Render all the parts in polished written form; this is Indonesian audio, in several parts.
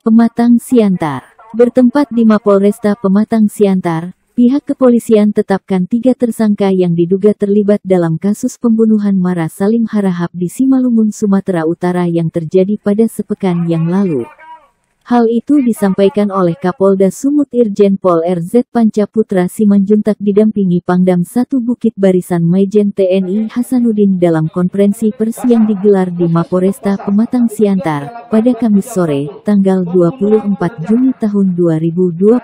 Pematang Siantar. Bertempat di Mapolresta Pematang Siantar, pihak kepolisian tetapkan 3 tersangka yang diduga terlibat dalam kasus pembunuhan Mara Salim Harahap di Simalungun, Sumatera Utara yang terjadi pada sepekan yang lalu. Hal itu disampaikan oleh Kapolda Sumut Irjen Pol RZ Pancaputra Simanjuntak didampingi Pangdam 1 Bukit Barisan Majen TNI Hasanuddin dalam konferensi pers yang digelar di Mapolresta Pematang Siantar pada Kamis sore, tanggal 24 Juni tahun 2021.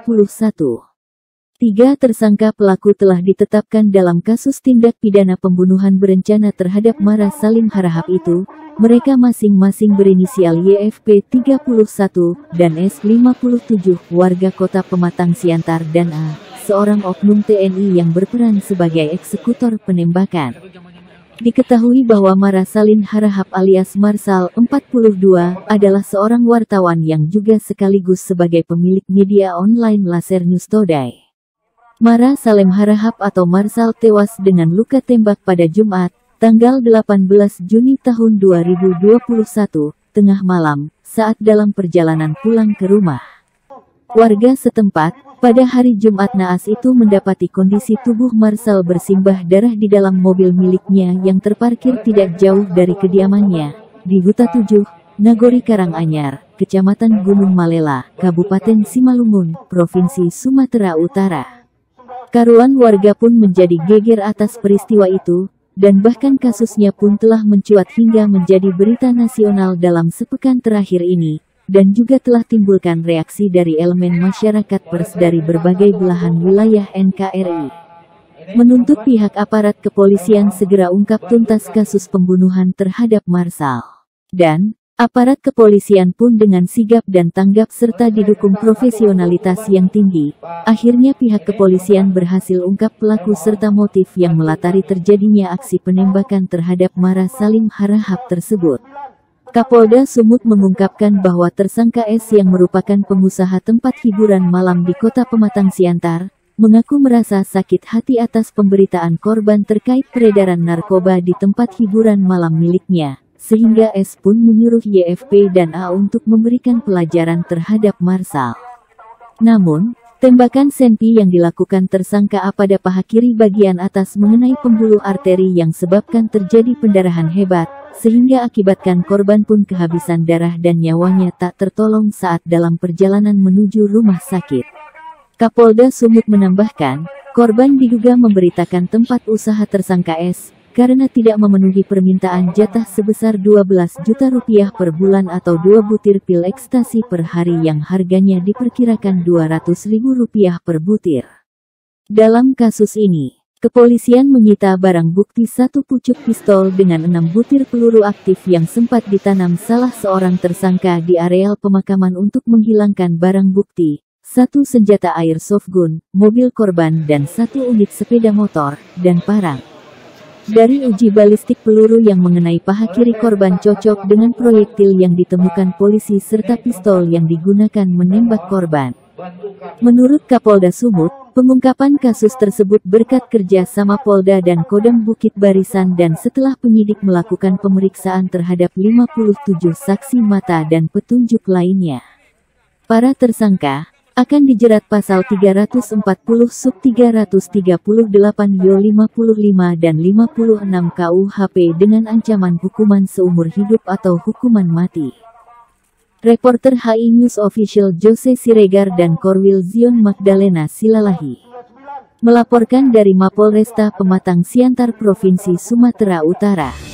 3 tersangka pelaku telah ditetapkan dalam kasus tindak pidana pembunuhan berencana terhadap Mara Salim Harahap itu. Mereka masing-masing berinisial YFP 31 dan S 57, warga kota Pematang Siantar, dan A, seorang oknum TNI yang berperan sebagai eksekutor penembakan. Diketahui bahwa Mara Salim Harahap alias Marsal 42 adalah seorang wartawan yang juga sekaligus sebagai pemilik media online Laser News Today. Mara Salim Harahap atau Marsal tewas dengan luka tembak pada Jumat, tanggal 18 Juni tahun 2021, tengah malam, saat dalam perjalanan pulang ke rumah. Warga setempat, pada hari Jumat naas itu mendapati kondisi tubuh Marsal bersimbah darah di dalam mobil miliknya yang terparkir tidak jauh dari kediamannya, di Huta 7, Nagori Karanganyar, Kecamatan Gunung Malela, Kabupaten Simalungun, Provinsi Sumatera Utara. Karuan warga pun menjadi geger atas peristiwa itu, dan bahkan kasusnya pun telah mencuat hingga menjadi berita nasional dalam sepekan terakhir ini, dan juga telah timbulkan reaksi dari elemen masyarakat pers dari berbagai belahan wilayah NKRI. Menuntut pihak aparat kepolisian segera ungkap tuntas kasus pembunuhan terhadap Marsal. Dan aparat kepolisian pun dengan sigap dan tanggap serta didukung profesionalitas yang tinggi, akhirnya pihak kepolisian berhasil ungkap pelaku serta motif yang melatari terjadinya aksi penembakan terhadap Mara Salim Harahap tersebut. Kapolda Sumut mengungkapkan bahwa tersangka S yang merupakan pengusaha tempat hiburan malam di kota Pematang Siantar, mengaku merasa sakit hati atas pemberitaan korban terkait peredaran narkoba di tempat hiburan malam miliknya. Sehingga S pun menyuruh YFP dan A untuk memberikan pelajaran terhadap Marsal. Namun, tembakan senpi yang dilakukan tersangka A pada paha kiri bagian atas mengenai pembuluh arteri yang sebabkan terjadi pendarahan hebat, sehingga akibatkan korban pun kehabisan darah dan nyawanya tak tertolong saat dalam perjalanan menuju rumah sakit. Kapolda Sumut menambahkan, korban diduga memberitakan tempat usaha tersangka S, karena tidak memenuhi permintaan jatah sebesar 12 juta rupiah per bulan atau 2 butir pil ekstasi per hari yang harganya diperkirakan Rp200.000 per butir. Dalam kasus ini, kepolisian menyita barang bukti 1 pucuk pistol dengan 6 butir peluru aktif yang sempat ditanam salah seorang tersangka di areal pemakaman untuk menghilangkan barang bukti, 1 senjata airsoft gun, mobil korban dan 1 unit sepeda motor, dan parang. Dari uji balistik peluru yang mengenai paha kiri korban cocok dengan proyektil yang ditemukan polisi serta pistol yang digunakan menembak korban. Menurut Kapolda Sumut, pengungkapan kasus tersebut berkat kerja sama Polda dan Kodam Bukit Barisan dan setelah penyidik melakukan pemeriksaan terhadap 57 saksi mata dan petunjuk lainnya. Para tersangka akan dijerat pasal 340 sub 338 yo 55 dan 56 KUHP dengan ancaman hukuman seumur hidup atau hukuman mati. Reporter HI News Official Jose Siregar dan Korwil Zion Magdalena Silalahi melaporkan dari Mapolresta Pematang Siantar, Provinsi Sumatera Utara.